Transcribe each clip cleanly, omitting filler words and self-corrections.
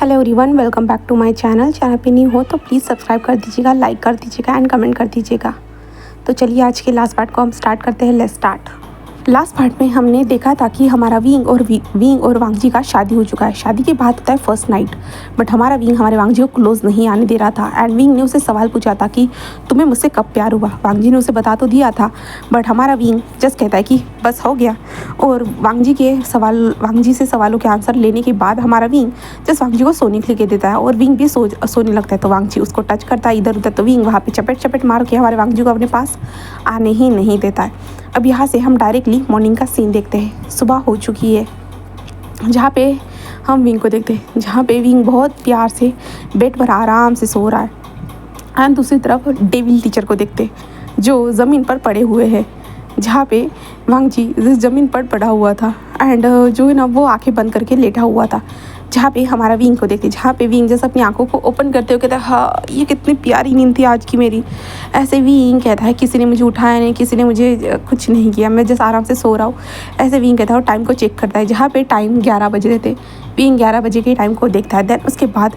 Hello everyone, welcome back to my channel पे new हो तो प्लीज़ सब्सक्राइब कर दीजिएगा, लाइक कर दीजिएगा एंड कमेंट कर दीजिएगा। तो चलिए आज के लास्ट पार्ट को हम स्टार्ट करते हैं। Let's start. लास्ट पार्ट में हमने देखा था कि हमारा विंग और वांगजी का शादी हो चुका है। शादी के बाद होता है फर्स्ट नाइट, बट हमारा विंग हमारे वांगजी को क्लोज नहीं आने दे रहा था। एंड विंग ने उसे सवाल पूछा था कि तुम्हें मुझसे कब प्यार हुआ। वांगजी ने उसे बता तो दिया था, बट हमारा विंग जस्ट कहता है कि बस हो गया। और वांगजी से सवालों के आंसर लेने के बाद हमारा विंग जस्ट वांगजी को सोने के लिए कह देता है और विंग भी सोने लगता है। तो वांगजी उसको टच करता है इधर उधर, तो विंग वहाँ पे चपेट मार के हमारे वांगजी को अपने पास आने ही नहीं देता है। अब यहाँ से हम डायरेक्टली मॉर्निंग का सीन देखते हैं। सुबह हो चुकी है जहाँ पे हम विंग को देखते हैं, जहाँ पे विंग बहुत प्यार से बेड पर आराम से सो रहा है। एंड दूसरी तरफ डेविल टीचर को देखते हैं जो ज़मीन पर पड़े हुए हैं, जहाँ पे वांगजी ज़मीन पर पड़ा हुआ था एंड जो है ना वो आंखें बंद करके लेटा हुआ था। जहाँ पे हमारा विंग को देखते, जहाँ पे विंग जैसे अपनी आंखों को ओपन करते हुए कहता है हाँ ये कितनी प्यारी नींद थी आज की मेरी। ऐसे विंग कहता है किसी ने मुझे उठाया नहीं, किसी ने मुझे कुछ नहीं किया, मैं जैसे आराम से सो रहा हूँ। ऐसे विंग कहता है और टाइम को चेक करता है, जहाँ पे टाइम 11 बज रहे थे। विंग 11 बजे के टाइम को देखता है। देन उसके बाद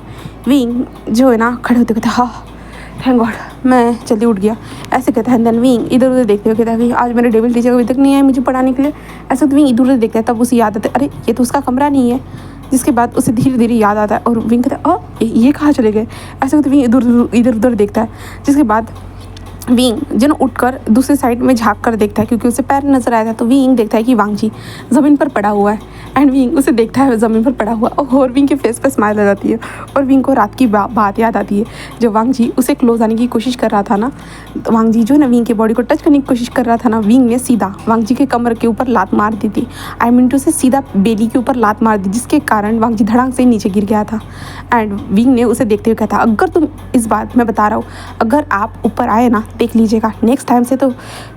विंग जो है ना खड़े होते कहता है हाँ थैंक गॉड मैं जल्दी उठ गया, ऐसे कहता है। देन विंग इधर उधर देखते हुए कहता है कि आज मेरे डेविल टीचर अभी तक नहीं आए मुझे पढ़ाने के लिए। ऐसे तो विंग इधर उधर देखता है, तब उसे याद आता है अरे ये तो उसका कमरा नहीं है। जिसके बाद उसे धीरे धीरे याद आता है और विंग कहता है ये कहाँ चले गए। ऐसे तो विंग इधर उधर देखता है। जिसके बाद विंग जन उठकर दूसरे साइड में झाँक कर देखता है क्योंकि उसे पैर नजर आया था। तो विंग देखता है कि वांगजी ज़मीन पर पड़ा हुआ है एंड विंग उसे देखता है ज़मीन पर पड़ा हुआ और विंग के फेस पे स्माइल आ जाती है। और विंग को रात की बात याद आती है जब वांगजी उसे क्लोज आने की कोशिश कर रहा था ना। तो वांगजी जो है ना विंग के बॉडी को टच करने की कोशिश कर रहा था ना, विंग ने सीधा वांगजी के कमर के ऊपर लात मार दी थी। आई मीन टू से सीधा बेली के ऊपर लात मार दी, जिसके कारण वांगजी धड़ाम से नीचे गिर गया था। एंड विंग ने उसे देखते हुए कहा था अगर तुम इस बार मैं बता रहा हूँ अगर आप ऊपर आए ना देख लीजिएगा, नेक्स्ट टाइम से तो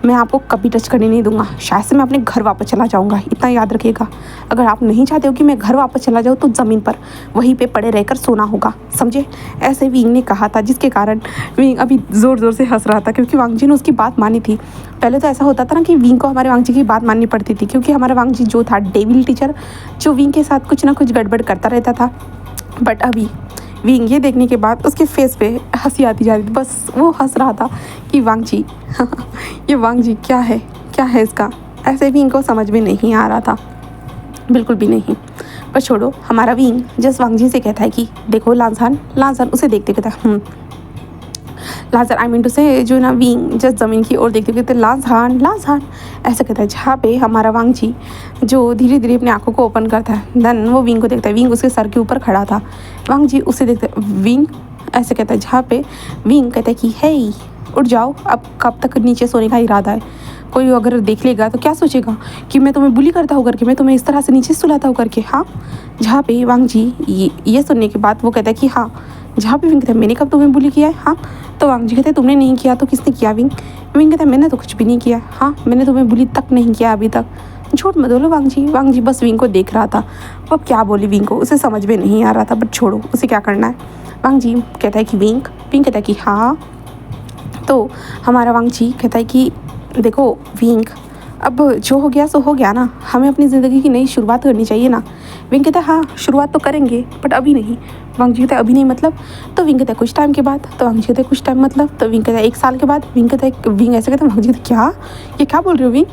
मैं आपको कभी टच करने नहीं दूंगा, शायद से मैं अपने घर वापस चला जाऊंगा, इतना याद रखिएगा। अगर आप नहीं चाहते हो कि मैं घर वापस चला जाऊँ तो ज़मीन पर वहीं पे पड़े रहकर सोना होगा, समझे। ऐसे विंग ने कहा था, जिसके कारण विंग अभी ज़ोर ज़ोर से हंस रहा था क्योंकि वांगजी ने उसकी बात मानी थी। पहले तो ऐसा होता था ना कि विंग को हमारे वांगजी की बात माननी पड़ती थी क्योंकि हमारा वांगजी जो था डेविल टीचर जो विंग के साथ कुछ ना कुछ गड़बड़ करता रहता था। बट अभी विंग ये देखने के बाद उसके फेस पे हंसी आती जा रही थी, बस वो हंस रहा था कि वांगजी ये वांगजी क्या है इसका। ऐसे विंग को समझ में नहीं आ रहा था, बिल्कुल भी नहीं। पर छोड़ो, हमारा विंग जस्ट वांगजी से कहता है कि देखो लांसान उसे देखते कहता है लांसान आई मीन टू से जो ना विंग जस्ट ज़मीन की ओर देखते कहते लांसान ऐसा कहता है। जहाँ पे हमारा वांगजी जो धीरे धीरे अपनी आंखों को ओपन करता है, देन वो विंग को देखता है। विंग उसके सर के ऊपर खड़ा था, वांगजी उसे देखता है। विंग ऐसे कहता है, जहाँ पे विंग कहता है कि हे उठ जाओ, अब कब तक नीचे सोने का इरादा है। कोई अगर देख लेगा तो क्या सोचेगा कि मैं तुम्हें बुली करता हूँ करके, मैं तुम्हें इस तरह से नीचे सुलाता हूँ करके, हाँ। जहाँ पे वांगजी ये सुनने के बाद वो कहता है कि हाँ। जहाँ पे विंग कहता है मैंने कब तुम्हें बुली किया है, हाँ। तो वांगजी कहते हैं तुमने नहीं किया तो किसने किया। विंग कहता है मैंने तो कुछ भी नहीं किया, हाँ मैंने तुम्हें बुली तक नहीं किया अभी तक। झूठ मत बोलो वांगजी बस विंग को देख रहा था। वो अब क्या बोली विंग को उसे समझ में नहीं आ रहा था, बट छोड़ो उसे क्या करना है। वांगजी कहता है कि विंग कहता है कि हाँ। तो हमारा वांगजी कहता है कि देखो विंग अब जो हो गया सो हो गया ना, हमें अपनी ज़िंदगी की नई शुरुआत करनी चाहिए ना। विंग कहता है हाँ शुरुआत तो करेंगे बट अभी नहीं। वांगजी कहता है अभी नहीं मतलब। तो विंग कहता है कुछ टाइम के बाद। तो वांगजी कहता है कुछ टाइम मतलब। तो विंग कहता है 1 साल के बाद। विंग ऐसे कहता है। वांगजी कहता है क्या बोल रहे हो विंग।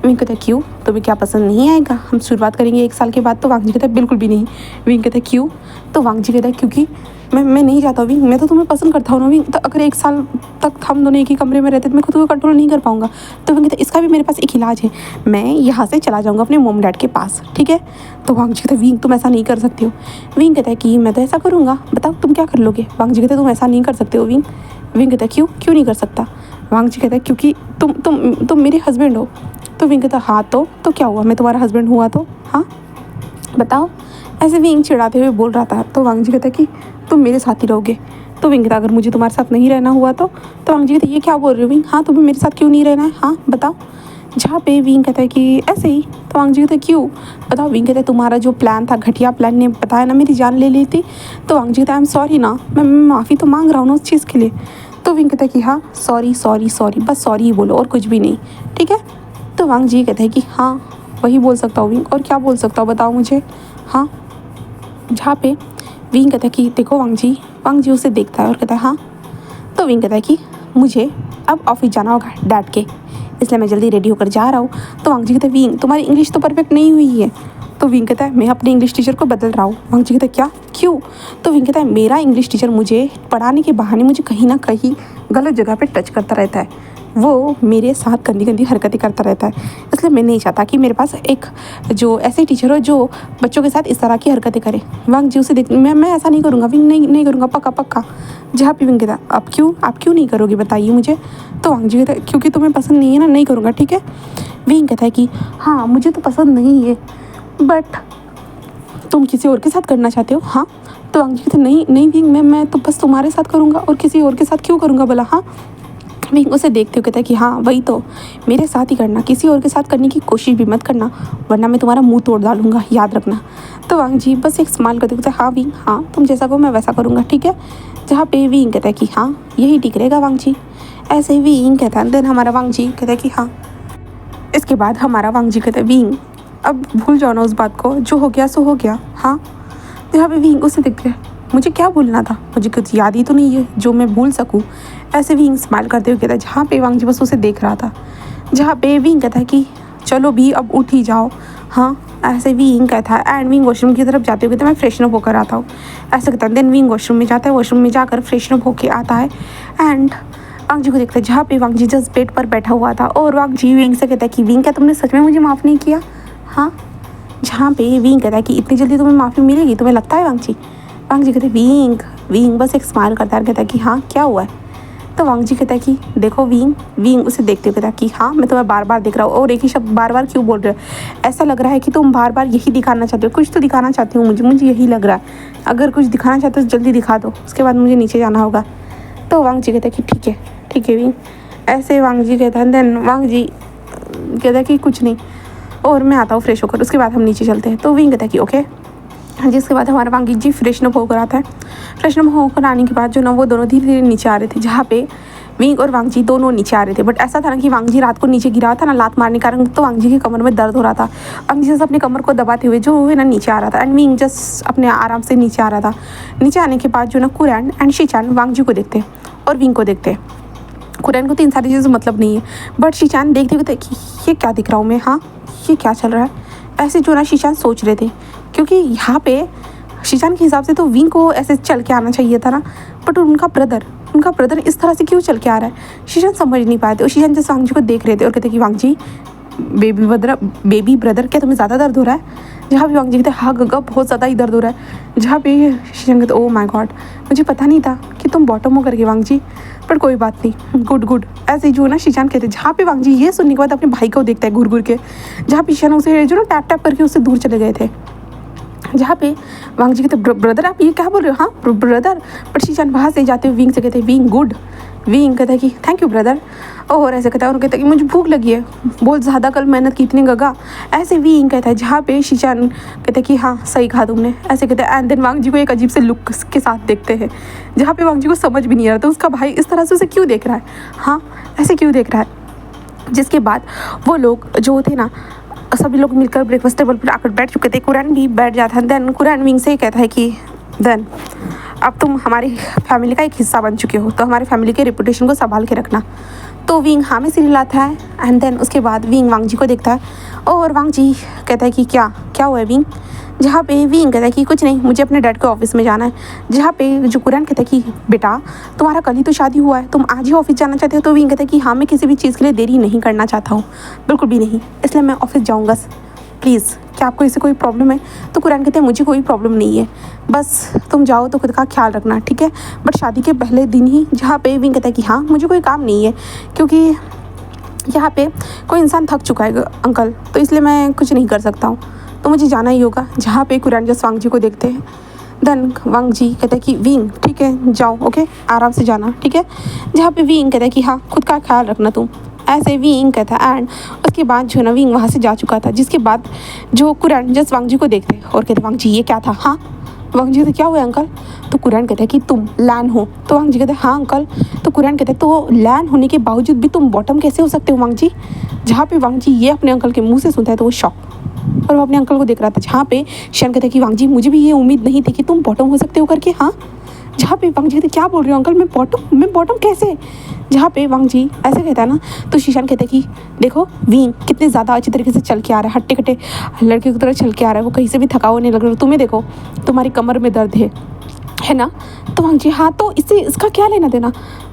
विंग कहता है क्यों, तुम्हें क्या पसंद नहीं आएगा, हम शुरुआत करेंगे 1 साल के बाद। तो वांगजी कहता है बिल्कुल भी नहीं। विंग कहता है क्यों। तो वांगजी कहता है क्योंकि मैं नहीं चाहता विंग, मैं तो तुम्हें पसंद करता हूँ ना विंग। तो अगर 1 साल तक हम दोनों एक ही कमरे में रहते तो मैं खुद को कंट्रोल नहीं कर पाऊंगा। तो विंग कहता है इसका भी मेरे पास एक इलाज है, मैं यहाँ से चला जाऊँगा अपने मॉम डैड के पास, ठीक है। तो वांगजी कहता है विंग तुम ऐसा नहीं कर सकते हो। विंग कहता है कि मैं तो ऐसा करूँगा, बताओ तुम क्या कर लोगे। वांगजी कहता है तुम ऐसा नहीं कर सकते हो विंग। विंग कहता है क्यों नहीं कर सकता। वांगजी कहता है क्योंकि तुम मेरे हस्बैंड हो। तो विंग कहता है हाँ तो क्या हुआ, मैं तुम्हारा हस्बैंड हुआ तो, हाँ बताओ। ऐसे विंग चिढ़ाते हुए बोल रहा था। तो वांगजी कहता है कि तुम मेरे साथ ही रहोगे। तो विंग कहता अगर मुझे तुम्हारे साथ नहीं रहना हुआ तो वांगजी कहता ये क्या बोल रहे हो विंग, हाँ तुम्हें मेरे साथ क्यों नहीं रहना है, हाँ बताओ। जहाँ पे विंग कहता है कि ऐसे ही। तो वांगजी कहता है क्यों बताओ। विंग कहता है तुम्हारा जो प्लान था घटिया प्लान ने बताया ना मेरी जान ले ली थी। तो वांगजी कहता है आई एम सॉरी ना, मैं माफ़ी तो मांग रहा हूँ ना उस चीज़ के लिए। तो विंग कहता है कि हाँ सॉरी बस सॉरी ही बोलो और कुछ भी नहीं, ठीक है। तो वांगजी कहता है कि हाँ वही बोल सकता हूँ विंग, और क्या बोल सकता हूँ बताओ मुझे, हाँ। जहाँ पे विंग कहता है कि देखो वांग जी उसे देखता है और कहता है हाँ। तो विंग कहता है कि मुझे अब ऑफिस जाना होगा डैड के, इसलिए मैं जल्दी रेडी होकर जा रहा हूँ। तो वांग जी कहते हैं विंग तुम्हारी इंग्लिश तो परफेक्ट नहीं हुई है। तो विंग कहता है मैं अपने इंग्लिश टीचर को बदल रहा हूँ। वांग जी कहता है क्या, क्यों? तो विंग कहता है मेरा इंग्लिश टीचर मुझे पढ़ाने के बहाने मुझे कहीं ना कहीं गलत जगह पे टच करता रहता है, वो मेरे साथ गंदी गंदी हरकतें करता रहता है, इसलिए मैं नहीं चाहता कि मेरे पास एक जो ऐसे टीचर हो जो बच्चों के साथ इस तरह की हरकतें करे। वांग जी उसे देख मैं ऐसा नहीं करूँगा विंग, नहीं करूँगा, पक्का पक्का। जहाँ पे विंग कहता आप क्यों नहीं करोगे बताइए मुझे। तो वांग जी कहता है क्योंकि तुम्हें पसंद नहीं है ना, नहीं करूँगा ठीक है। विंग कहता है कि हाँ मुझे तो पसंद नहीं है, बट तुम किसी और के साथ करना चाहते हो। हाँ। तो वांग जी कहते नहीं विंग, मैं तो बस तुम्हारे साथ करूँगा और किसी और के साथ क्यों करूँगा भला। हाँ। विंग उसे देखते हुए कहता है कि हाँ वही तो, मेरे साथ ही करना, किसी और के साथ करने की कोशिश भी मत करना वरना मैं तुम्हारा मुंह तोड़ डालूंगा, याद रखना। तो वांग जी बस एक स्माइल करते कहते हाँ विंग, हाँ तुम जैसा कहो मैं वैसा करूँगा ठीक है। जहाँ पे विंग कहता है कि हाँ यही ठीक रहेगा वांग जी। ऐसे ही विंग कहता है, देन हमारा वांग जी कहता है कि हाँ। इसके बाद हमारा वांग जी कहता है विंग अब भूल जाओ ना उस बात को, जो हो गया सो हो गया। हाँ। तो यहाँ पे विंग उसे देखते हैं मुझे क्या भूलना था, मुझे कुछ याद ही तो नहीं है जो मैं भूल सकूँ। ऐसे विंग स्माइल करते हुए कहता है, जहाँ पे वांग जी बस उसे देख रहा था। जहाँ पे विंग कहता है कि चलो भी अब उठ ही जाओ। हाँ। ऐसे विंग कहता है एंड विंग वॉशरूम की तरफ जाते हुए कहता है मैं फ्रेशन अप होकर आता हूँ। ऐसा कहता है, देन विंग वॉशरूम में जाता है, वॉशरूम में जाकर फ्रेशन अप होकर आता है एंड वांग जी को देखता है जहाँ पे वांग जी जस्ट बेड पर बैठा हुआ था। और वांग जी विंग से कहता है कि विंग क्या तुमने सच में मुझे माफ़ नहीं किया। हाँ। जहाँ पे विंग कहता है कि इतनी जल्दी तुम्हें माफ़ी मिलेगी, तुम्हें लगता है वांग जी कहते हैं विंग बस एक स्माइल करता है, कहता है कि हाँ क्या हुआ है। तो वांग जी कहता है कि देखो विंग उसे देखते हुए कहता है कि हाँ मैं तुम्हें बार बार देख रहा हूँ और एक ही शब्द बार बार क्यों बोल रहे हो, ऐसा लग रहा है कि तुम बार बार यही दिखाना चाहते हो, कुछ तो दिखाना चाहती हूँ मुझे यही लग रहा है, अगर कुछ दिखाना चाहते हो तो जल्दी दिखा दो, उसके बाद मुझे नीचे जाना होगा। तो वांग जी कहता है कि ठीक है विंग। ऐसे वांग जी कहता है, देन वांग जी कहता है कि कुछ नहीं और मैं आता हूँ फ्रेश होकर, उसके बाद हम नीचे चलते हैं। तो विंग कहता है कि ओके। जिसके बाद हमारा वांग जी फ्रेशन अप होकर आता है। फ्रेशन अप होकर आने के बाद जो ना वो दोनों धीरे धीरे नीचे आ रहे थे, जहाँ पे विंग और वांग जी दोनों नीचे आ रहे थे। बट ऐसा था ना कि वांग जी रात को नीचे गिरा था ना लात मारने के कारण, तो वांग जी की कमर में दर्द हो रहा था। वांग जी अपने कमर को दबाते हुए जो है ना नीचे आ रहा था एंड विंग जस्ट अपने आराम से नीचे आ रहा था। नीचे आने के बाद जो ना कुरैन एंड शीचान वांग जी को देखते और विंग को देखते। कुरैन को तो इन सारी चीज़ों से मतलब नहीं है, बट शीचान देखते हुए कि ये क्या दिख रहा हूँ मैं, हाँ ये क्या चल रहा है। ऐसे जो ना शीचान सोच रहे थे, क्योंकि यहाँ पे शीचान के हिसाब से तो विंग को ऐसे चल के आना चाहिए था ना, बट उनका ब्रदर इस तरह से क्यों चल के आ रहा है, शीचान समझ नहीं पाए थे। और शीचान जैसे वांग जी को देख रहे थे और कहते कि वांग जी बेबी ब्रदर क्या तुम्हें ज़्यादा दर्द हो रहा है। जहाँ भी वांग जी कहते हाँ गग्गा बहुत ज़्यादा ही दर्द हो रहा है। जहाँ पे शीचान कहते ओ माय गॉड मुझे पता नहीं था कि तुम बॉटम हो करके वांग जी, पर कोई बात नहीं, गुड। ऐसे ही जो ना शीचान कहते, जहाँ पे वांग जी ये सुनने के बाद अपने भाई को देखता है घूर के, जहाँ पे शीचान उसे जो ना टैप करके उससे दूर चले गए थे। जहाँ पे वांग जी कहते ब्रदर आप ये क्या बोल रहे हो, हाँ ब्रदर। बट शीचान वहाँ से जाते हुए विंग से कहते विंग गुड। विंग कहता है कि थैंक यू ब्रदर। और ऐसे कहता है, और कहता है कि मुझे भूख लगी है, बहुत ज़्यादा कल मेहनत की इतनी गगा। ऐसे विंग कहता है, जहाँ पे शीचान कहता है कि हाँ सही कहा तुमने। ऐसे कहते हैं एंड देन वांग जी को एक अजीब से लुक के साथ देखते हैं, जहाँ पे वांग जी को समझ भी नहीं आ रहा था उसका भाई इस तरह से उसे क्यों देख रहा है, हाँ ऐसे क्यों देख रहा है। जिसके बाद वो लोग जो थे ना सभी लोग मिलकर ब्रेकफास्ट टेबल पर आकर बैठ चुके थे। कुरैन भी बैठ जाता है। देन कुरैन विंग से ही कहता है कि देन अब तुम हमारी फैमिली का एक हिस्सा बन चुके हो, तो हमारी फैमिली के रेपुटेशन को संभाल के रखना। तो विंग हाँ में सिर हिलाता है एंड देन उसके बाद विंग वांग जी को देखता है और वांग जी कहता है कि क्या हुआ है विंग। जहाँ पे विंग कहता है कि कुछ नहीं, मुझे अपने डैड के ऑफिस में जाना है। जहाँ पे जो कुरैन कहता है कि बेटा तुम्हारा कल ही तो शादी हुआ है, तुम आज ही ऑफिस जाना चाहते हो। तो विंग कहता है कि हाँ मैं किसी भी चीज़ के लिए देरी नहीं करना चाहता हूँ, बिल्कुल भी नहीं, इसलिए मैं ऑफिस जाऊँगा। प्लीज़ क्या आपको इससे कोई प्रॉब्लम है। तो कुरैन कहते हैं मुझे कोई प्रॉब्लम नहीं है, बस तुम जाओ तो खुद का ख्याल रखना ठीक है। बट शादी के पहले दिन ही जहाँ पे विंग कहता है कि हाँ मुझे कोई काम नहीं है, क्योंकि यहाँ पे कोई इंसान थक चुका है अंकल, तो इसलिए मैं कुछ नहीं कर सकता हूँ, तो मुझे जाना ही होगा। जहाँ पे कुरैन जस्ट वांग जी को देखते हैं। देन वांग जी कहता है कि विंग ठीक है जाओ, ओके आराम से जाना ठीक है। जहाँ पे विंग कहता है कि हाँ खुद का ख्याल रखना तुम। ऐसे विंग कहता है एंड उसके बाद जो ना विंग वहाँ से जा चुका था। जिसके बाद जो कुरैन जस्ट वांग जी को देखते और कहते वांग जी ये क्या था। हाँ वांग जी कहते क्या हुआ अंकल। तो कुरैन कहता है कि तुम लैन हो। तो वांग जी कहते हैं हाँ अंकल। तो कुरैन कहता है तो लैन होने के बावजूद भी तुम बॉटम कैसे हो सकते हो वांग जी। जहाँ पे वांग जी ये अपने अंकल के मुँह से सुनता है तो वो शॉक और वो अपने अंकल को देख रहा था। जहाँ पे शीशान कहता है कि वांग जी मुझे भी ये उम्मीद नहीं थी कि तुम बॉटम हो सकते हो करके। हाँ, जहाँ पे वांग जी कहते क्या बोल रहे हो अंकल, मैं बॉटम कैसे? जहाँ पे वांग जी ऐसे कहता है ना, तो शीशान कहता है कि देखो विंग कितने ज़्यादा अच्छी तरीके से चल के आ रहा है, हट्टे कट्टे लड़के की तरह चल के आ रहा है, वो कहीं से भी थका हुआ नहीं लग रहा। तुम्हें देखो तुम्हारी कमर में दर्द है ना? तो वांग जी हाँ, तो इससे इसका क्या लेना देना?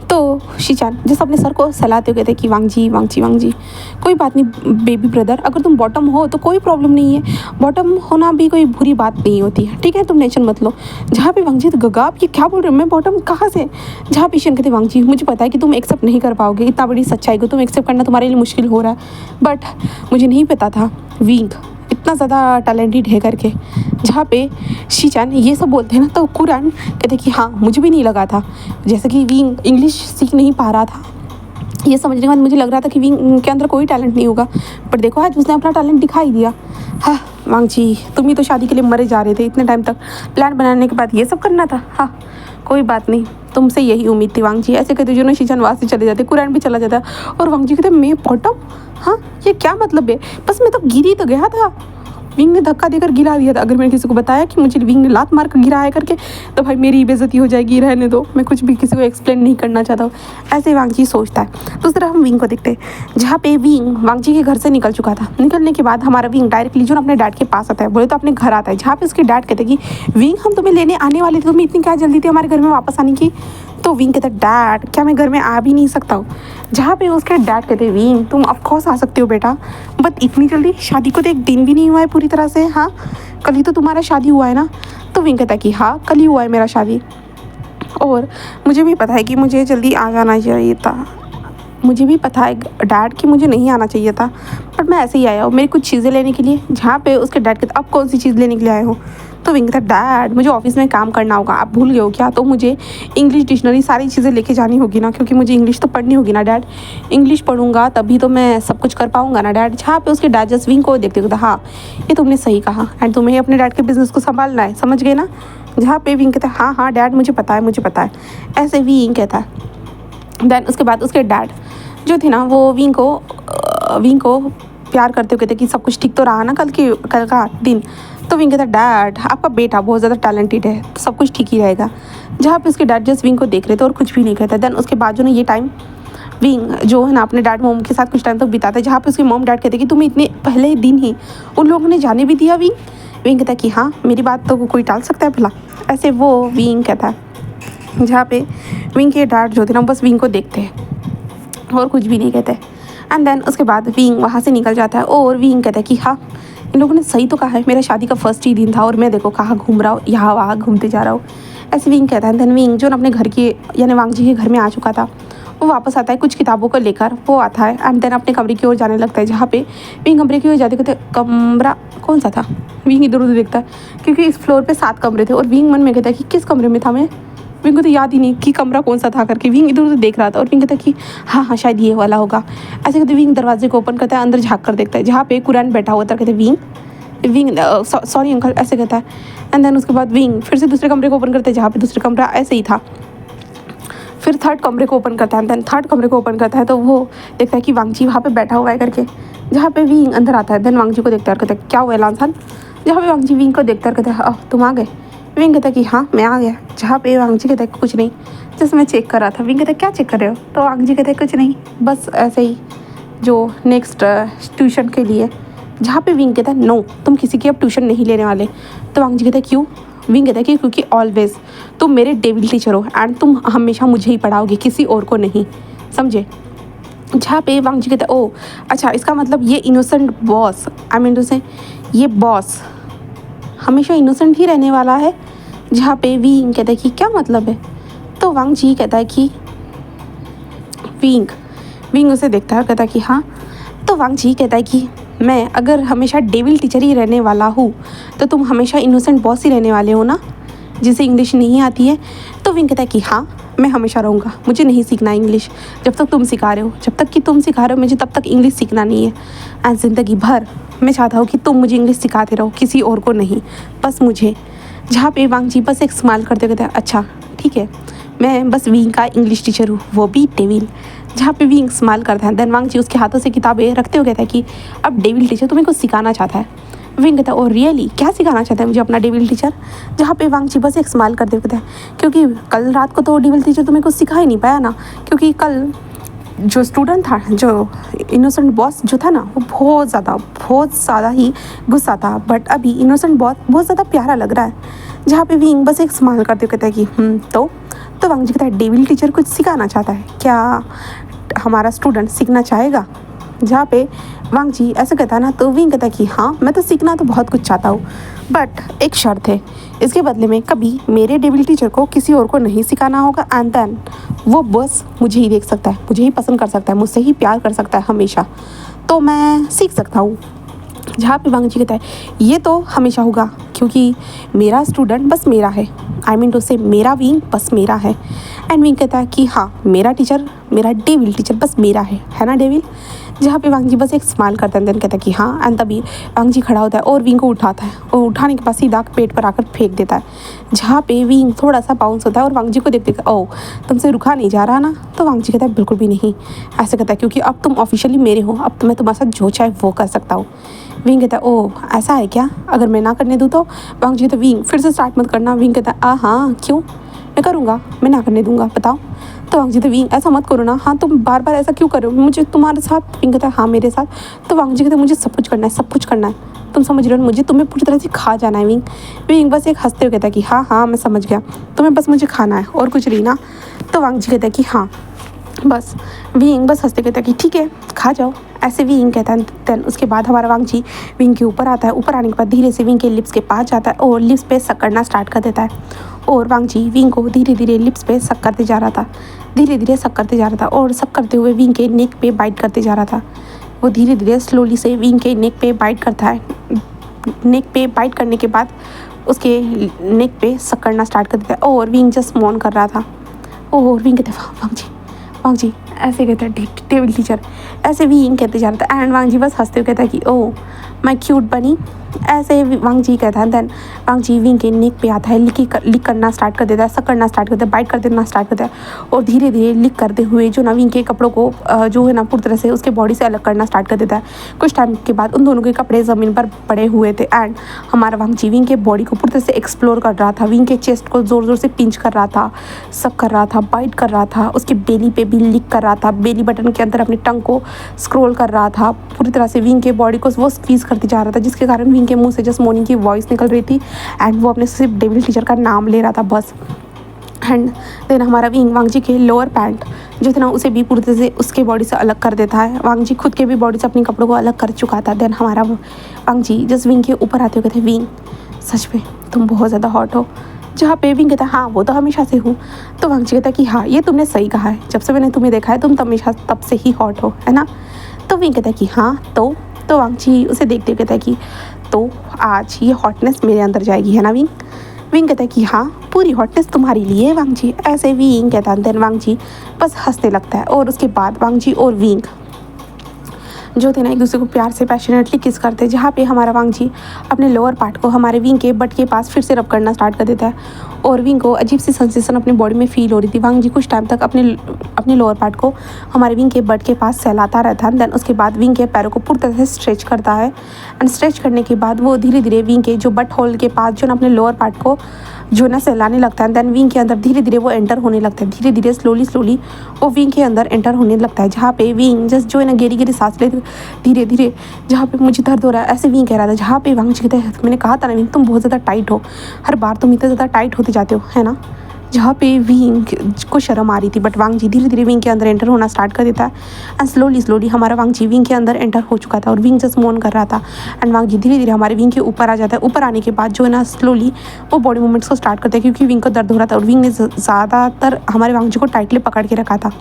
तो शीशान जैसे अपने सर को सलाहते हुए कहते कि वांग जी कोई बात नहीं बेबी ब्रदर, अगर तुम बॉटम हो तो कोई प्रॉब्लम नहीं है, बॉटम होना भी कोई बुरी बात नहीं होती है, ठीक है, तुम टेंशन मत लो। जहाँ पे वांग जी तो गगा आप ये क्या बोल रहे हो, मैं बॉटम कहाँ से? जहाँ पे ईशान कहते वांग जी मुझे पता है कि तुम एक्सेप्ट नहीं कर पाओगे, इतना बड़ी सच्चाई को तुम एक्सेप्ट करना तुम्हारे लिए मुश्किल हो रहा है, बट मुझे नहीं पता था विंग इतना ज़्यादा टैलेंटेड है करके। जहाँ पे शीचान ये सब बोलते हैं ना, तो कुरान कहते कि हाँ मुझे भी नहीं लगा था, जैसे कि विंग इंग्लिश सीख नहीं पा रहा था, ये समझने के बाद मुझे लग रहा था कि विंग के अंदर कोई टैलेंट नहीं होगा, पर देखो आज उसने अपना टैलेंट दिखाई दिया। हाँ वांग जी तुम ही तो शादी के लिए मरे जा रहे थे, इतने टाइम तक प्लान बनाने के बाद ये सब करना था। हाँ कोई बात नहीं, तुमसे यही उम्मीद थी वांग जी। ऐसे कहते जो ना शीशान वहाँ से चले जाते, कुरान भी चला जाता और वांग जी कहते मैं बॉटम, हाँ ये क्या मतलब है? बस मैं तो गिरी तो गया था, विंग ने धक्का देकर गिरा दिया था। अगर मैंने किसी को बताया कि मुझे विंग ने लात मार कर गिरा है करके, तो भाई मेरी बेइज्जती हो जाएगी, रहने दो, मैं कुछ भी किसी को एक्सप्लेन नहीं करना चाहता हूँ। ऐसे वांग जी सोचता है। दूसरा हम विंग को देखते हैं, जहाँ पे विंग वांग जी के घर से निकल चुका था। निकलने के बाद हमारा विंग डायरेक्टली जो अपने डैड के पास आता है, बोले तो अपने घर आता है, जहाँ पे उसके डैड कहते हैं कि विंग हम तुम्हें लेने आने वाले थे, तुम्हें इतनी क्या जल्दी थी हमारे घर में वापस आने की? तो विंग कहता है डैड क्या मैं घर में आ भी नहीं सकता हूँ? जहाँ पे उसके डैड कहते हैं विंग तुम ऑफकोर्स आ सकते हो बेटा, बट इतनी जल्दी? शादी को तो एक दिन भी नहीं हुआ है पूरी तरह से। हाँ कल ही तो तुम्हारा शादी हुआ है ना? तो विंग कहता है कि हाँ कल ही हुआ है मेरा शादी, और मुझे भी पता है कि मुझे जल्दी आ जाना चाहिए था, मुझे भी पता है डैड कि मुझे नहीं आना चाहिए था, पर मैं ऐसे ही आया हूँ मेरी कुछ चीज़ें लेने के लिए। जहाँ पे उसके डैड कहते अब कौन सी चीज़ लेने के लिए आए हो? तो विंग कहता डैड मुझे ऑफिस में काम करना होगा, आप भूल गए हो क्या? तो मुझे इंग्लिश डिक्शनरी सारी चीज़ें लेके जानी होगी ना, क्योंकि मुझे इंग्लिश तो पढ़नी होगी ना डैड, इंग्लिश पढ़ूंगा तभी तो मैं सब कुछ कर पाऊंगा ना डैड। जहाँ पे उसके डैड जस्ट विंग को देखते कहता हाँ ये तुमने सही कहा, एंड तुम्हें अपने डैड के बिजनेस को संभालना है, समझ गए ना? जहाँ पे विंग कहता है हाँ हाँ डैड मुझे पता है, ऐसे विंग कहता है। देन उसके बाद उसके डैड जो थे ना वो विंग को प्यार करते हुए कहते कि सब कुछ ठीक तो रहा ना कल का दिन? तो विंग कहता डैड आपका बेटा बहुत ज़्यादा टैलेंटेड है, तो सब कुछ ठीक ही रहेगा। जहाँ पे उसके डैड जस्ट विंग को देख रहे थे और कुछ भी नहीं कहता। देन उसके बाद जो ना ये टाइम विंग जो है ना अपने डैड मोम के साथ कुछ टाइम तक बिताता है, जहाँ पे उसके मोम डैड कहते कि तुम्हें इतने पहले दिन ही उन लोगों ने जाने भी दिया विंग कहता कि हाँ मेरी बात तो कोई टाल सकता है भला? ऐसे वो विंग कहता है। जहाँ पे विंग के डैड जो थे ना बस विंग को देखते हैं और कुछ भी नहीं कहते। एंड देन उसके बाद विंग वहाँ से निकल जाता है और विंग कहता है कि हाँ इन लोगों ने सही तो कहा है, मेरा शादी का फर्स्ट ही दिन था और मैं देखो कहाँ घूम रहा हूँ, यहाँ वहाँ घूमते जा रहा हूँ, ऐसे विंग कहता है। देन विंग जो अपने घर के यानी वांग जी के घर में आ चुका था, वो वापस आता है कुछ किताबों को लेकर, वो आता है एंड देन अपने कमरे की ओर जाने लगता है। जहाँ पे विंग कमरे की ओर जाते कहते कमरा कौन सा था? विंग इधर उधर देखता है क्योंकि इस फ्लोर पे 7 कमरे थे और विंग मन में कहता है कि किस कमरे में था मैं? विंग को तो याद ही नहीं कि कमरा कौन सा था करके। विंग इधर उधर देख रहा था और विंग कहता कि हाँ शायद ये वाला होगा। ऐसे कहते विंग दरवाजे को ओपन करता है, अंदर झाँक कर देखता है, जहाँ पे कुरान बैठा हुआ था। कहते विंग सॉरी अंकल ऐसे कहता है। एंड देन उसके बाद विंग फिर से दूसरे कमरे को ओपन करता है, जहाँ पे दूसरा कमरा ऐसे ही था। फिर थर्ड कमरे को ओपन करता है, देन थर्ड कमरे को ओपन करता है तो वो देखता है कि वांग जी वहाँ पे बैठा हुआ है करके। जहाँ पे विंग अंदर आता है, देन वांग जी को देखता है और कहता है क्या हुआ लांसान? जहाँ पे वांग जी विंग को देखता है कहता है तुम आ गए? विंग कहता है कि हाँ मैं आ गया। जहाँ पे वांग जी कहता है कुछ नहीं, जैसे मैं चेक कर रहा था। विंग कहता है क्या चेक कर रहे हो? तो वांग जी कहते हैं कुछ नहीं, बस ऐसे ही जो नेक्स्ट ट्यूशन के लिए। जहाँ पे विंग कहता है नो तुम किसी की अब ट्यूशन नहीं लेने वाले। तो वांग जी कहता है क्यों? विंग कहता है कि क्योंकि ऑलवेज तुम मेरे डेविल टीचर हो एंड तुम हमेशा मुझे ही पढ़ाओगे, किसी और को नहीं, समझे? जहाँ पे वांग जी कहता है ओ अच्छा इसका मतलब ये innocent boss I mean to say ये बॉस हमेशा इनोसेंट ही रहने वाला है। जहाँ पे विंग कहता है कि क्या मतलब है? तो वांग जी कहता है कि विंग उसे देखता है और कहता है कि हाँ। तो वांग जी कहता है कि मैं अगर हमेशा डेविल टीचर ही रहने वाला हूँ तो तुम हमेशा इनोसेंट बॉस ही रहने वाले हो ना, जिसे इंग्लिश नहीं आती है? तो विंग कहता है कि हाँ मैं हमेशा रहूँगा, मुझे नहीं सीखना इंग्लिश जब तक तुम सिखा रहे हो, जब तक कि तुम सिखा रहे हो मुझे तब तक इंग्लिश सीखना नहीं है। एंड ज़िंदगी भर मैं चाहता हूँ कि तुम मुझे इंग्लिश सिखाते रहो, किसी और को नहीं, बस मुझे। जहाँ पे वांग जी बस एक स्माइल करते कहते हैं अच्छा ठीक है मैं बस विंग का इंग्लिश टीचर हूँ, वो भी डेविल। जहाँ पे विंग स्माइल करता है। देन वांग जी उसके हाथों से किताबें रखते हुए कहता है कि अब डेविल टीचर तुम्हें कुछ सिखाना चाहता है। विंग कहता है ओ रियली, क्या सिखाना चाहता है मुझे अपना डेविल टीचर? जहाँ पे वांगची बस एक स्माइल करते हुए कहता है क्योंकि कल रात को तो डेविल टीचर तुम्हें कुछ सिखा ही नहीं पाया ना, क्योंकि कल जो स्टूडेंट था, जो इनोसेंट बॉस जो था ना, वो बहुत ज़्यादा ही गुस्सा था, बट अभी इनोसेंट बॉस बहुत ज़्यादा प्यारा लग रहा है। जहाँ पे विंग बस एक स्माइल करते हुए कहता है कि तो वांगची कहता है डेविल टीचर कुछ सिखाना चाहता है क्या, हमारा स्टूडेंट सीखना चाहेगा? जहाँ पे वांगची ऐसा कहता है ना, तो विंग कहता है कि हाँ मैं तो सीखना तो बहुत कुछ चाहता हूँ, बट एक शर्त है, इसके बदले में कभी मेरे डेविल टीचर को किसी और को नहीं सिखाना होगा, एंड देन वो बस मुझे ही देख सकता है, मुझे ही पसंद कर सकता है, मुझसे ही प्यार कर सकता है हमेशा, तो मैं सीख सकता हूँ। जहाँ पे वांगची कहता है ये तो हमेशा होगा, क्योंकि मेरा स्टूडेंट बस मेरा है, आई मीन टू से मेरा विंग बस मेरा है। एंड विंग कहता है कि हाँ मेरा टीचर, मेरा डेविल टीचर बस मेरा है ना डेविल? जहाँ पे वांगची बस एक स्माइल करता है, देन कहता है कि हाँ। एंड तभी वांगची खड़ा होता है और विंग को उठाता है, और उठाने के बाद सीधा पेट पर आकर फेंक देता है। जहाँ पे विंग थोड़ा सा बाउंस होता है और वांगची को देखते ओ तुमसे रुका नहीं जा रहा ना? तो वांगची कहता है बिल्कुल भी नहीं, ऐसे कहता है क्योंकि अब तुम ऑफिशियली मेरे हो, अब तो मैं तुम्हारे साथ जो चाहे वो कर सकता हूँ। विंग कहता है ओ ऐसा है क्या, अगर मैं ना करने दूँ तो? वांगची कहता है विंग फिर से स्टार्ट मत करना। विंग कहता है हाँ क्यों, मैं करूँगा, मैं ना करने दूँगा, बताओ। तो वांगची कहता है विंग ऐसा मत करो ना, हाँ तुम बार बार ऐसा क्यों कर रहे हो, मुझे तुम्हारे साथ। विंग कहता है हाँ मेरे साथ। तो वांगची कहता है मुझे सब कुछ करना है, सब कुछ करना है, तुम समझ रहे हो, मुझे तुम्हें पूरी तरह से खा जाना है। विंग बस एक हंसते हुए कहता है कि हाँ मैं समझ गया, तुम्हें बस मुझे खाना है और कुछ नहीं ना? तो वांगची कहता है कि हाँ बस। विंग बस हंसते कहता है कि ठीक है खा जाओ, ऐसे विंग कहता है। देन उसके बाद हमारा वांगची विंग के ऊपर आता है, ऊपर आने के बाद धीरे से विंग के लिप्स के पास जाता है और लिप्स पे सक करना स्टार्ट कर देता है। और वांगची विंग को धीरे धीरे लिप्स पे सक करते जा रहा था, धीरे धीरे सक करते जा रहा था, और सक करते हुए विंग के नेक पे बाइट करते जा रहा था। वो धीरे धीरे स्लोली से विंग के नेक पे बाइट करता है। नेक पे बाइट करने के बाद उसके नेक पे सक करना स्टार्ट कर देता है, और विंग जस्ट मौन कर रहा था। और विंग कहते हैं वांगची ऐसे कहता है डेविल टीचर, ऐसे विंग कहते जा रहा था। एंड वांगची बस हंसते हुए कहता है कि ओ मैं क्यूट बनी, ऐसे वांगची कहता है। देन वांगची विंग के नेक पे आता है, लिक करना स्टार्ट कर देता है, सक करना स्टार्ट कर देता है, बाइट कर देना स्टार्ट करता है, और धीरे धीरे लिक करते हुए जो ना विंग के कपड़ों को जो है ना पूरी तरह से उसके बॉडी से अलग करना स्टार्ट कर देता है। कुछ टाइम के बाद उन दोनों के कपड़े ज़मीन पर पड़े हुए थे, एंड हमारा वांगची विंग के बॉडी को पूरी तरह से एक्सप्लोर कर रहा था, विंग के चेस्ट को ज़ोर ज़ोर से पिंच कर रहा था, सक कर रहा था, बाइट कर रहा था, उसके बेली पे भी लिक कर रहा था, बेली बटन के अंदर अपनी टंग को स्क्रॉल कर रहा था, पूरी तरह से विंग के बॉडी को वो स्क्वीज़ करते जा रहा था, जिसके कारण विंग के मुंह से जस्ट मॉर्निंग की वॉइस निकल रही थी, एंड वो अपने सिर्फ डेविल टीचर का नाम ले रहा था बस। एंड देन हमारा विंग वांगची के लोअर पैंट जो था ना उसे भी पूरी तरह से उसके बॉडी से अलग कर देता है। वांगची खुद के भी बॉडी से अपने कपड़ों को अलग कर चुका था। देन हमारा वांगची जस्ट विंग के ऊपर आते हुए कहते विंग सच में तुम बहुत ज़्यादा हॉट हो। जहाँ पे विंग कहता है हाँ वो तो हमेशा से हूँ। तो वांगची कहता है कि हाँ ये तुमने सही कहा है, जब से मैंने तुम्हें देखा है तुम हमेशा तब से ही हॉट हो, है ना? तो विंग कहता है कि हाँ तो वांगची उसे देखते हुए कहता है कि तो आज ये हॉटनेस मेरे अंदर जाएगी, है ना विंग? विंग कहता है कि हाँ पूरी हॉटनेस तुम्हारे लिए है वांगची, ऐसे विंग कहता है। देन वांगची बस हंसने लगता है, और उसके बाद वांगची और विंग जो थे ना एक दूसरे को प्यार से पैशनेटली किस करते हैं। जहाँ पे हमारा वांगची अपने लोअर पार्ट को हमारे विंग के बट के पास फिर से रब करना स्टार्ट कर देता है, और विंग को अजीब सी सेंसेशन अपनी बॉडी में फील हो रही थी। वांगची कुछ टाइम तक अपने लोअर पार्ट को हमारे विंग के बट के पास सहलाता रहता है। देन उसके बाद विंग के पैरों को पूरी तरह से स्ट्रेच करता है, एंड स्ट्रेच करने के बाद वो धीरे धीरे विंग के जो बट होल के पास जो ना अपने लोअर पार्ट को जो ना सहलाने लगता है। देन विंग के अंदर धीरे धीरे वो एंटर होने लगता है, धीरे धीरे स्लोली वो विंग के अंदर एंटर होने लगता है। जहाँ पे विंग जस्ट जो है ना गेरी सांस लेते धीरे धीरे, जहाँ पे मुझे दर्द हो रहा है ऐसे विंग कह रहा था। जहाँ पे वांगची कहता है मैंने कहा था ना विंग तुम बहुत ज़्यादा टाइट हो, हर बार तुम इतना ज़्यादा टाइट होते जाते हो, है ना? जहाँ पे विंग को शर्म आ रही थी, बट वांगची धीरे धीरे विंग के अंदर एंटर होना स्टार्ट कर देता है, एंड स्लोली हमारा वांगची विंग के अंदर एंटर हो चुका था, और विंग जस्ट मौन कर रहा था। एंड वांगची धीरे धीरे हमारे विंग के ऊपर आ जाता है। ऊपर आने के बाद जो है ना स्लोली वो बॉडी मूवमेंट्स को स्टार्ट करता है, क्योंकि विंग को दर्द हो रहा था, और विंग ने ज़्यादातर हमारे वांगची को टाइटली पकड़ के रखा था।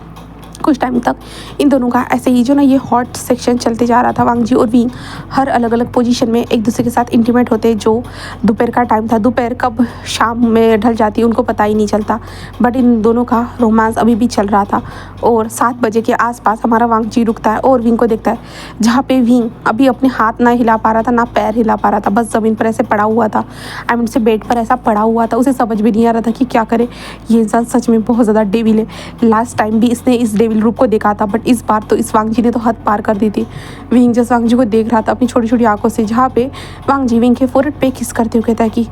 कुछ टाइम तक इन दोनों का ऐसे ही जो ना ये हॉट सेक्शन चलते जा रहा था। वांगची और विंग हर अलग अलग पोजीशन में एक दूसरे के साथ इंटीमेट होते। जो दोपहर का टाइम था, दोपहर कब शाम में ढल जाती उनको पता ही नहीं चलता, बट इन दोनों का रोमांस अभी भी चल रहा था। और 7 बजे के आसपास हमारा वांगची रुकता है और विंग को देखता है, जहाँ पे विंग अभी अपने हाथ ना हिला पा रहा था ना पैर हिला पा रहा था, बस ज़मीन पर ऐसे पड़ा हुआ था, आई मीन से बेड पर ऐसा पड़ा हुआ था। उसे समझ भी नहीं आ रहा था कि क्या करे, ये इंसान सच में बहुत ज़्यादा डेविल है। लास्ट टाइम भी इसने इस डेविल डेविल रूप को देखा था, बट इस बार तो इस वांग जी ने तो हद पार कर दी थी। विंग जस्ट वांग जी को देख रहा था अपनी छोटी छोटी आंखों से, जहाँ पे वांग जी विंग के फोरहेड पे किस करते हुए कहता है कि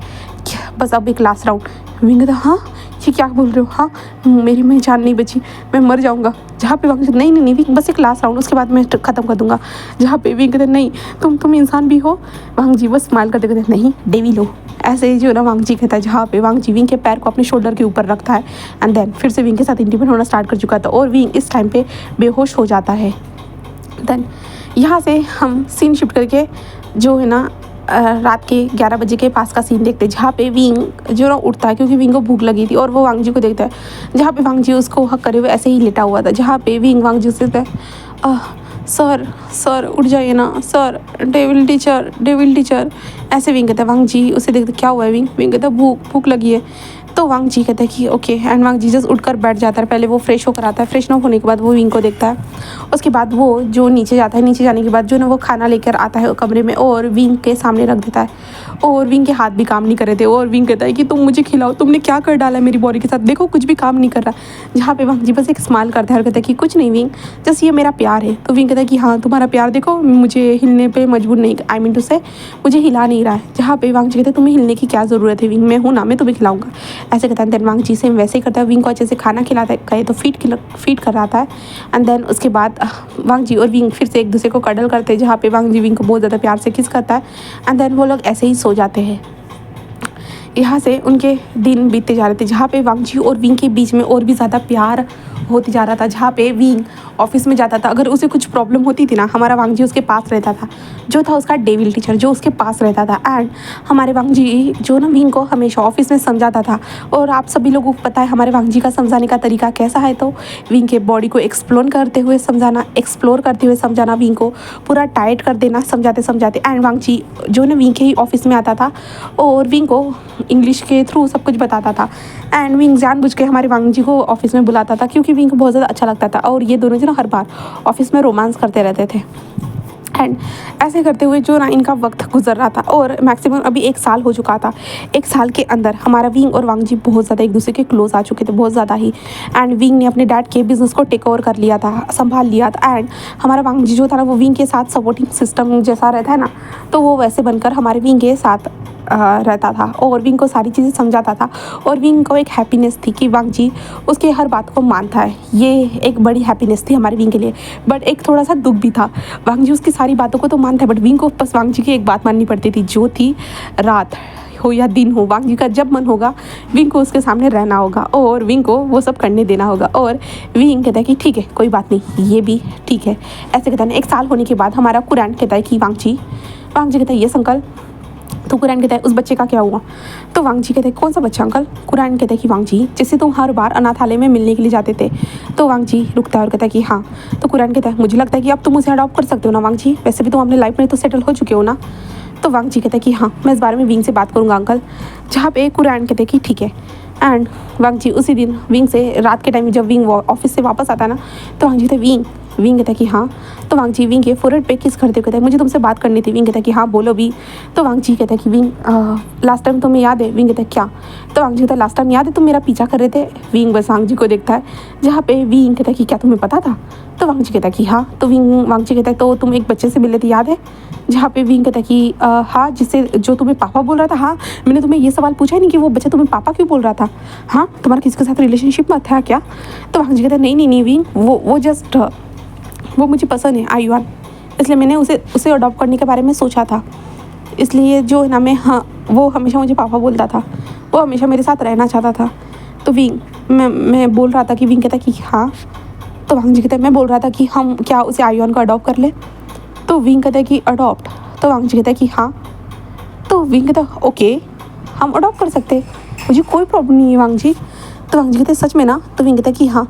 बस अब एक लास्ट राउंड। विंग कहता हाँ ये क्या बोल रहे हो, हाँ मेरी जान नहीं बची, मैं मर जाऊँगा। जहाँ पे वांग जी नहीं नहीं नहीं विंग बस एक लास्ट राउंड, उसके बाद मैं ख़त्म कर दूँगा। जहाँ पे विंग कहते नहीं तुम इंसान भी हो। वांग जी बस स्माइल करते कहते नहीं डेविल हो। ऐसे ही जो ना वांग जी कहता है, जहाँ पे वांग जी विंग के पैर को अपने शोल्डर के ऊपर रखता है एंड देन फिर से विंग के साथ इंटीमेट होना स्टार्ट कर चुका था और विंग इस टाइम पे बेहोश हो जाता है। देन यहाँ से हम सीन शिफ्ट करके जो है ना रात के 11 बजे के पास का सीन देखते हैं, जहाँ पे विंग जो ना उठता है क्योंकि विंग को भूख लगी थी और वो वांग जी को देखता है, जहाँ पे वांग जी उसको हक करे हुए ऐसे ही लेटा हुआ था। जहाँ पे विंग वांग जी से कहता है सर उठ जाइए ना सर, डेविल टीचर ऐसे विंग कहता है। वांग जी उसे देखते क्या हुआ है विंग कहता है भूख लगी है। तो वांग जी कहता है कि okay and Wang ji just उठकर बैठ जाता है। पहले वो फ्रेश होकर आता है, फ्रेश ना होने के बाद वो विंग को देखता है। उसके बाद वो जो नीचे जाता है, नीचे जाने के बाद जो ना वो खाना लेकर आता है कमरे में और विंग के सामने रख देता है और विंग के हाथ भी काम नहीं कर रहे थे और विंग कहता है कि तुम मुझे खिलाओ, तुमने क्या कर डाला है मेरी बॉडी के साथ, देखो कुछ भी काम नहीं कर रहा। जहाँ पे वांग जी बस एक स्माइल करता है और कहता है कि कुछ नहीं विंग, जस्ट ये मेरा प्यार है। तो विंग कहता है कि हाँ तुम्हारा प्यार देखो मुझे हिलने पे मजबूर नहीं, आई मीन टू से मुझे हिला नहीं रहा है। जहाँ पे वांग जी कहते हैं तुम्हें हिलने की क्या ज़रूरत है विंग, मैं हूँ ना, मैं तुम्हें खिलाऊंगा ऐसे कहता है। देन वांग जी से वैसे ही करता है, विंग को अच्छे से खाना खिलाता है तो फीड कर रहा था एंड देन उसके बाद वांग जी और विंग फिर से एक दूसरे को कडल करते हैं, जहाँ पे वांग जी विंग को बहुत ज़्यादा प्यार से किस करता है एंड देन वो लोग ऐसे ही सो जाते हैं। यहाँ से उनके दिन बीतते जा रहे थे, जहाँ पे वांग जी और विंग के बीच में और भी ज़्यादा प्यार होती जा रहा था। जहाँ पे विंग ऑफिस में जाता था, अगर उसे कुछ प्रॉब्लम होती थी ना, हमारा वांग जी उसके पास रहता था, जो था उसका डेविल टीचर जो उसके पास रहता था एंड हमारे वांग जी जो ना विंग को हमेशा ऑफिस में समझाता था। और आप सभी लोगों को पता है हमारे वांग जी का समझाने का तरीका कैसा है, तो विंग के बॉडी को एक्सप्लोर करते हुए समझाना, विंग को पूरा टाइट कर देना समझाते एंड वांग जी जो ना विंग के ही ऑफिस में आता था और विंग को इंग्लिश के थ्रू सब कुछ बताता था एंड विंग जानबूझ के हमारे वांग जी को ऑफिस में बुलाता था क्योंकि विंग को बहुत ज़्यादा अच्छा लगता था और ये दोनों जो ना हर बार ऑफिस में रोमांस करते रहते थे। एंड ऐसे करते हुए जो ना इनका वक्त गुजर रहा था और मैक्सिमम अभी 1 साल हो चुका था। 1 साल के अंदर हमारा विंग और वांग जी बहुत ज़्यादा एक दूसरे के क्लोज आ चुके थे, बहुत ज़्यादा ही। एंड विंग ने अपने डैड के बिज़नेस को टेक ओवर कर लिया था, संभाल लिया था एंड हमारा वांग जी जो था ना वो विंग के साथ सपोर्टिंग सिस्टम जैसा रहता है ना, तो वो वैसे बनकर हमारे विंग के साथ रहता था और विंग को सारी चीज़ें समझाता था और विंग को एक हैप्पीनेस थी कि वांग जी उसके हर बात को मानता है। ये एक बड़ी हैप्पीनेस थी हमारे विंग के लिए, बट एक थोड़ा सा दुख भी था। वांग जी उसकी सारी बातों को तो मानता है बट विंग को बस वांग जी की एक बात माननी पड़ती थी, जो थी रात हो या दिन हो, वांग जी का जब मन होगा विंग को उसके सामने रहना होगा और विंग को वो सब करने देना होगा। और विंग कहता है कि ठीक है कोई बात नहीं, ये भी ठीक है। ऐसे कहता है 1 साल होने के बाद हमारा कुरान कहता है कि वांग जी कहता है यस अंकल। तो कुरान कहता है उस बच्चे का क्या हुआ? तो वांग जी कहते हैं कौन सा बच्चा अंकल? कुरान कहता है कि वांग जी जिससे तुम हर बार अनाथालय में मिलने के लिए जाते थे। तो वांग जी रुकता है और कहता है कि हाँ। तो कुरान कहता है मुझे लगता है कि अब तुम उसे अडॉप्ट कर सकते हो ना वांग जी, वैसे भी तुम अपने लाइफ में तो सेटल हो चुके हो ना। तो वांग जी कहता है कि हाँ मैं इस बारे में विंग से बात करूँगा अंकल। जहाँ पे कुरान कहते हैं कि ठीक है। एंड वांग जी उसी दिन विंग से रात के टाइम जब विंग ऑफिस से वापस आता है ना, तो वांग जी कहते विंग कहता है कि हाँ। तो वांग जी विंग के फोरहेड पे किस करते कहता है मुझे तुमसे बात करनी थी। विंग कहता है कि हाँ बोलो भी। तो वांग जी कहता है कि विंग लास्ट टाइम तुम्हें याद है? विंग कहता है क्या? तो वांग जी कहता है लास्ट टाइम याद है तुम मेरा पीछा कर रहे थे? विंग बस वांग जी को देखता है, जहाँ पे विंग कहता है कि क्या तुम्हें पता था? तो वांग जी कहता है कि हाँ। तो वांग जी कहता है तो तुम एक बच्चे से मिले थे याद है? जहाँ पे विंग कहता है कि हाँ जिससे जो तुम्हें पापा बोल रहा था। हाँ मैंने तुम्हें ये सवाल पूछा ही नहीं कि वो बच्चा तुम्हें पापा क्यों बोल रहा था? हाँ तुम्हारा किसी के साथ रिलेशनशिप में था क्या? तो वांग जी कहता है नहीं विंग वो जस्ट वो मुझे पसंद है आयुआन, इसलिए मैंने उसे अडॉप्ट करने के बारे में सोचा था। इसलिए जो है ना वो हमेशा मुझे पापा बोलता था, वो हमेशा मेरे साथ रहना चाहता था। तो विंग मैं बोल रहा था कि विंग कहता कि हाँ। तो वांग जी कहता है मैं बोल रहा था कि हम क्या उसे आयुआन को अडॉप्ट कर ले? तो विंग कहता है कि अडॉप्ट? तो वांग जी कहता है कि हाँ। तो विंग कहता है ओके हम अडॉप्ट कर सकते, मुझे कोई प्रॉब्लम नहीं है वांग जी। तो वांग जी कहते हैं सच में ना? तो विंग कहता है कि हाँ।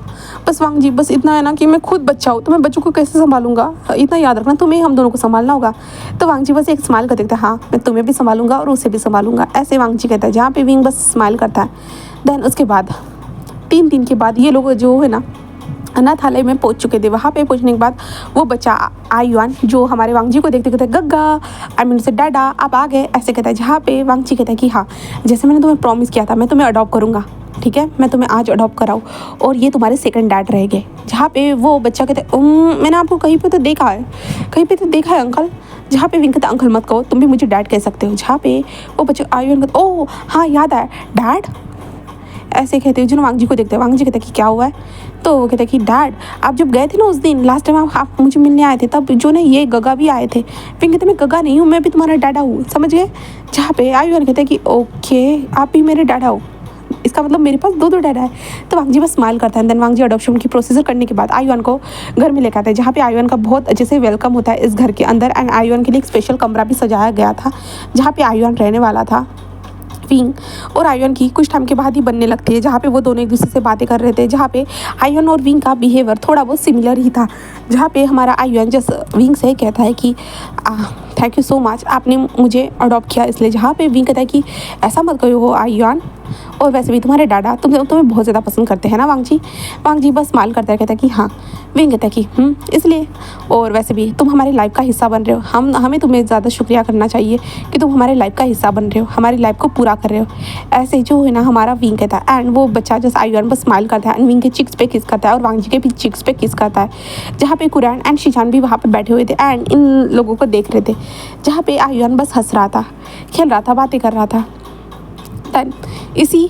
बस वांग जी बस इतना है ना कि मैं खुद बच्चा हूँ तो मैं बच्चों को कैसे संभालूंगा, इतना याद रखना तुम्हें हम दोनों को संभालना होगा। तो वांग जी बस एक स्माइल कर देखता है, हाँ मैं तुम्हें भी संभालूंगा और उसे भी संभालूंगा, ऐसे वांग जी कहता है। जहाँ पे विंग बस स्माइल करता है। देन उसके बाद 3 दिन के बाद ये लोग जो है ना अनाथालय में पहुंच चुके थे। वहाँ पे पहुंचने के बाद वो बच्चा आयुआन जो हमारे वांग जी को देखते कहते गग्गा आई मीन से डैडा आप आ गए, ऐसे कहता है। जहाँ पे वांग जी कहता है कि हाँ जैसे मैंने तुम्हें प्रॉमिस किया था मैं तुम्हें अडॉप्ट करूँगा। ठीक है, मैं तुम्हें आज अडॉप्ट कराऊँ और ये तुम्हारे सेकंड डैड रहेंगे। जहाँ पे वो बच्चा कहते मैंने आपको कहीं पे तो देखा है, कहीं पे तो देखा है अंकल। जहाँ पे विंग कहता अंकल मत कहो, तुम भी मुझे डैड कह सकते हो। जहाँ पे वो बच्चा आयुन कहता ओह हाँ याद आया डैड, ऐसे कहते हुए जो वांग जी को देखते हैं। वांग जी कहते कि क्या हुआ है, तो वो कहते कि डैड आप जब गए थे ना उस दिन लास्ट टाइम आप मुझे मिलने आए थे, तब जो ना ये गगा भी आए थे। फिर कहते मैं गगा नहीं हूँ, मैं भी तुम्हारा डैडा हूँ, समझ गए। जहाँ पे आयुन कहते कि ओके आप भी मेरे डैडा हो, इसका मतलब मेरे पास दो डैडा है। तो वांग जी बस स्माइल करता है। देन वांग जी अडॉप्शन की प्रोसीजर करने के बाद आयुन को घर में लेकर आता है, जहाँ पे आयुन का बहुत अच्छे से वेलकम होता है इस घर के अंदर। एंड आयुन के लिए एक स्पेशल कमरा भी सजाया गया था, जहाँ पे आयुन रहने वाला था। विंग और आयुन की कुछ टाइम के बाद ही बनने लगती है, जहाँ पे वो दोनों एक दूसरे से बातें कर रहे थे। जहाँ पे आयुन और विंग का बिहेवियर थोड़ा बहुत सिमिलर ही था। जहाँ पे हमारा आयुन जैसे विंग से कहता है कि थैंक यू सो मच आपने मुझे अडॉप्ट किया इसलिए। जहाँ पे विंग कहता है कि ऐसा मत करो हो आयुन, और वैसे भी तुम्हारे डाडा तुम्हें बहुत ज़्यादा पसंद करते हैं ना वांग जी। वांग जी बस स्माइल करता है, कहता है कि हाँ। विंग कहता है कि इसलिए, और वैसे भी तुम हमारी लाइफ का हिस्सा बन रहे हो, हमें तुम्हें ज़्यादा शुक्रिया करना चाहिए कि तुम हमारे लाइफ का हिस्सा बन रहे हो, हमारी लाइफ को पूरा कर रहे हो। ऐसे जो है ना हमारा विंग कहता है। एंड वो बच्चा जैसे आयुन बस स्माइल करता है एंड विंग के चिक्स पे किस करता है और वांग जी के भी चिक्स पे किस करता है। जहाँ पे कुरैन एंड शिजान भी वहाँ पे बैठे हुए थे एंड इन लोगों को देख रहे थे। जहाँ पे आयुन बस हंस रहा था, खेल रहा था, बातें कर रहा था। देन इसी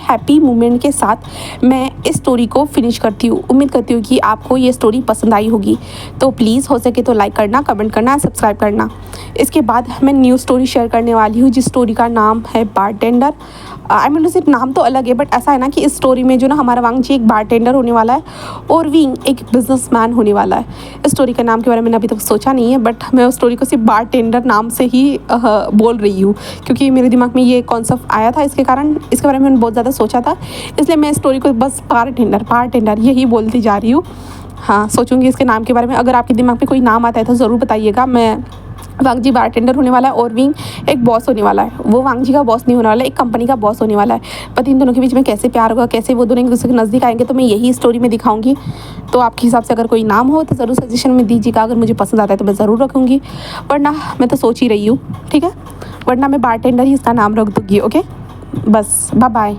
हैप्पी मोमेंट के साथ मैं इस स्टोरी को फिनिश करती हूँ। उम्मीद करती हूँ कि आपको ये स्टोरी पसंद आई होगी। तो प्लीज़ हो सके तो लाइक करना, कमेंट करना, सब्सक्राइब करना। इसके बाद मैं न्यू स्टोरी शेयर करने वाली हूँ, जिस स्टोरी का नाम है बारटेंडर। आई मीन सिर्फ नाम तो अलग है, बट ऐसा है ना कि इस स्टोरी में जो ना हमारा वांग जी एक बारटेंडर होने वाला है और विंग एक बिजनेसमैन होने वाला है। इस स्टोरी के नाम के बारे में मैंने अभी तक सोचा नहीं है, बट मैं उस स्टोरी को सिर्फ बारटेंडर नाम से ही बोल रही हूँ, क्योंकि मेरे दिमाग में ये कॉन्सेप्ट आया था। इसके कारण इसके बारे में मैंने बहुत ज़्यादा सोचा था, इसलिए मैं स्टोरी को बस बारटेंडर यही बोलती जा रही हूँ। हाँ, सोचूंगी इसके नाम के बारे में। अगर आपके दिमाग में कोई नाम आता है तो ज़रूर बताइएगा। मैं वांग जी बारटेंडर होने वाला है और विंग एक बॉस होने वाला है। वो वांग जी का बॉस नहीं होने वाला है, एक कंपनी का बॉस होने वाला है। पता इन दोनों के बीच में कैसे प्यार होगा, कैसे वो दोनों एक दूसरे के नज़दीक आएंगे, तो मैं यही स्टोरी में दिखाऊंगी। तो आपके हिसाब से अगर कोई नाम हो तो ज़रूर सजेशन में दीजिएगा। अगर मुझे पसंद आता है तो मैं ज़रूर रखूँगी, वरना मैं तो सोच ही रही हूँ, ठीक है, वरना मैं बारटेंडर ही इसका नाम रख दूँगी। ओके, बस बाय बाय।